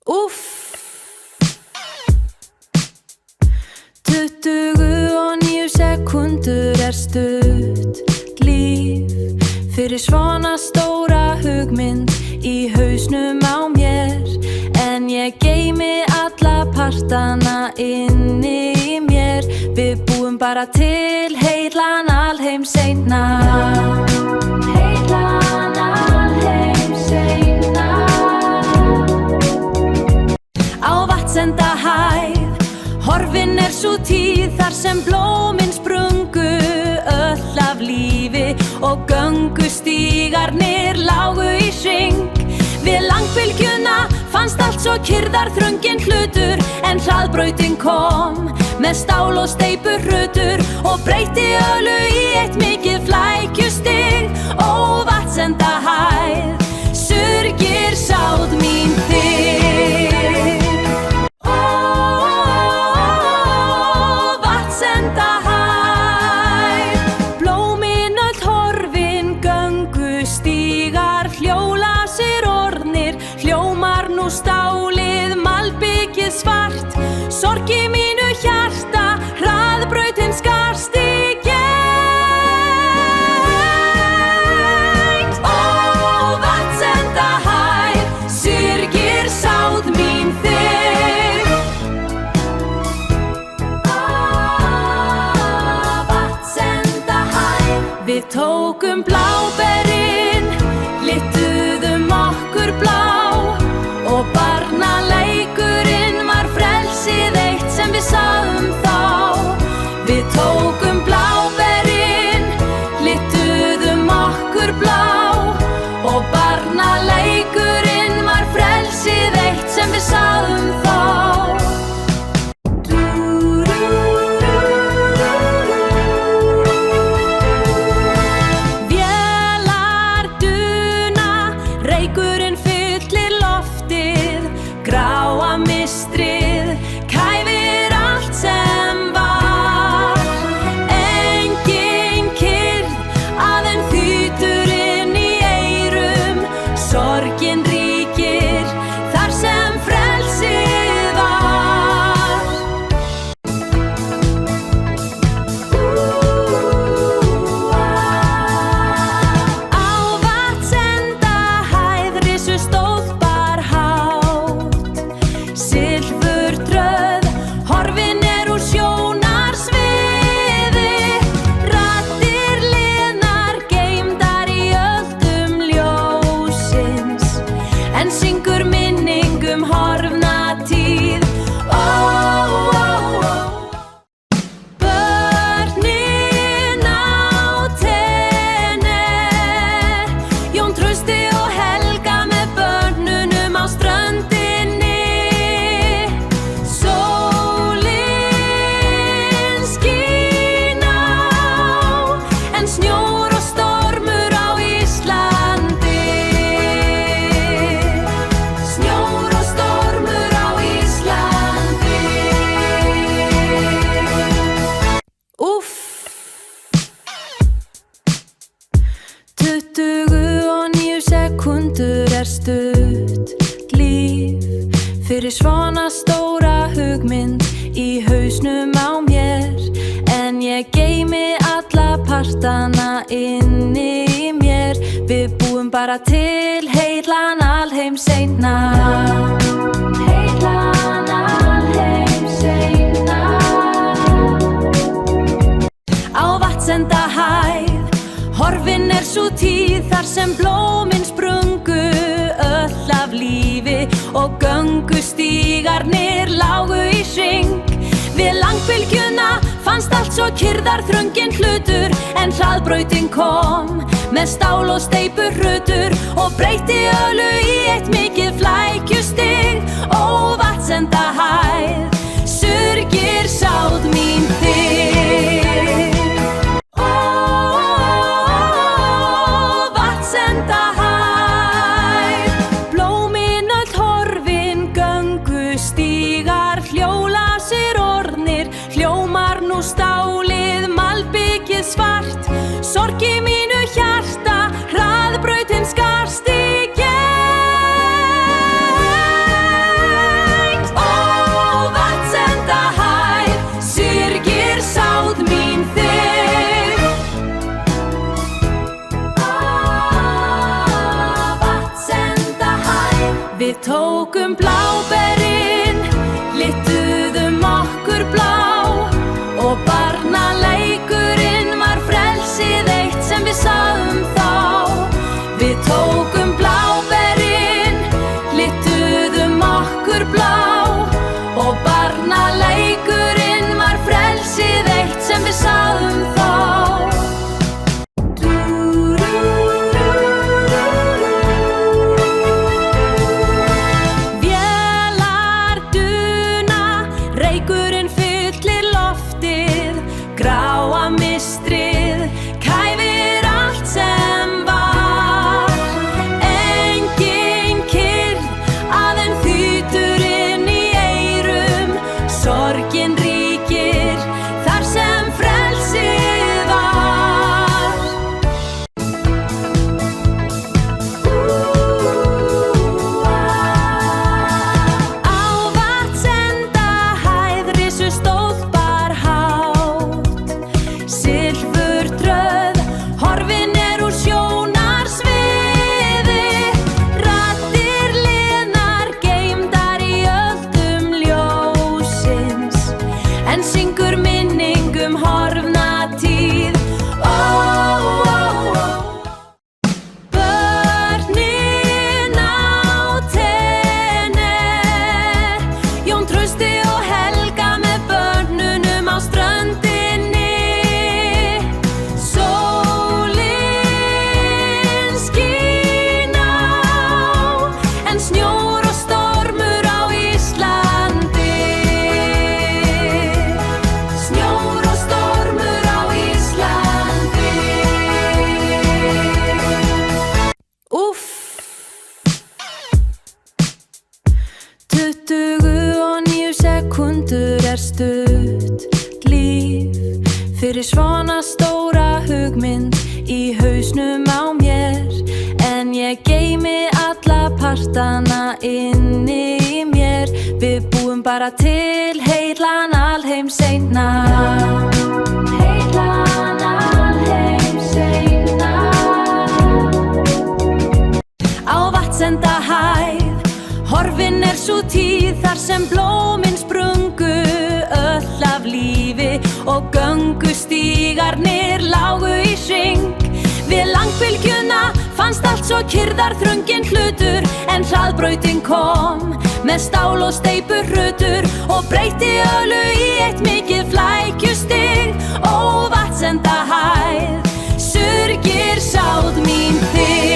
Úff 29 sekúndur stutt líf fyrir svona stóra hugmynd í hausnum á mér en ég geymi alla partana inni í mér við búum bara til heilan alheim seinna heilan alheim seinna á Vatnsendahæð horfin sú tíð þar sem blómin sprungu öll af lífi og göngustígarnir lágu í hring við langbylgjuna fannst allt svo kyrrðarþrunginn hlutur en hraðbrautin kom með stál og steypuhrutur og breytti ölu í eitt mikið flækjustig ó Vatnsendahæð surgir sáð mín þig stálið malbikið svart sorg í mínu hjarta hraðbrautin skarst í gegn ó Vatnsendahæð surgir sáð mín þig Vatnsendahæð við tókum bláberin lituðum okkur blá og barnaleikurinn var frelsið eitt sem við sáum þá við tókum bláberin lituðum okkur blá og barnaleikurinn var frelsið eitt sem við sáum þá vélar duna reykurinn fyllir loftið gráa mistrið kæfir allt sem var engin kyrrð aðeins þýtur inn í eyrum sorgin ríkir þar sem frelsið var á Vatnsendahæð risu stólpar silfurtröð horfin úr sjónarsviði raddir liðnar geymdar í öldum ljósins en syngur minning horfna tíð börnin á tenni Jón Trausti og Helga með börnunum á ströndinni sólin skín á en snjór og stormur á Íslandi snjór og stormur á Íslandi Úff 29 sekúndur stutt líf fyrir svona stóra hugmynd í hausnum á mér en ég geymi alla partana inni í mér við búum bara til heilan alheim seinna heilan alheim seinna á Vatnsendahæð horfin sú tíð þar sem blómin sprungu öll af lífi og göngustígarnir lágu í hring við langbylgjuna fannst allt svo kyrrðarþrunginn hlutur en hraðbrautin kom með stál og steypuhrutur og breytti ölu í eitt mikið flækjustig ó Vatnsendahæð surgir sáð mín þig blómin öll horfin göngustígar hjólasir orðnir hljómar nú stálið malbikið svart sorg í mínu hjarta hraðbrautin skarst í gegn tókum bláberin, lituðum okkur blá og barnaleikurinn var frelsið eitt sem við sagðum þá. Við tókum bláberin, lituðum okkur blá og barnaleikurinn var frelsið eitt sem við sagðum þá. Vélar duna, reykurinn fyllir loftið, gráa mistrið kæfir allt sem var. Engin kyrrð, aðeins þýtur inn í eyrum, sorgin ríkir þar sem frelsið var. Á Vatnsendahæð risu stólpar hátt, silfurtröð horfin úr sjónarsviði, raddir liðnar geymdar í öldum ljósins, en syngur minning horfna tíð. Börnin á Tenerife, Jón Trausti og Helga með börnunum á ströndinni. Sólin skín á, en snjór og stormur á Íslandi. Snjór og stormur á Íslandi. Úff. 29 sekúndur stutt líf fyrir svona stóra hugmynd í hausnum á mér, en ég geymi alla partana inni í mér. Við búum bara til heilan alheim seinna. Heilan alheim seinna. Á Vatnsendahæð horfin sú tíð þar sem blómin sprungu öll af lífi og göngustígarnir lágu í hring. Við langbylgjuna fannst allt svo kyrrðarþrunginn hlutur, en hraðbrautin kom með stál og steypuhrutur og breytti öllu í eitt mikið flækjustig. Ó Vatnsendahæð, surgir sáð mín þig.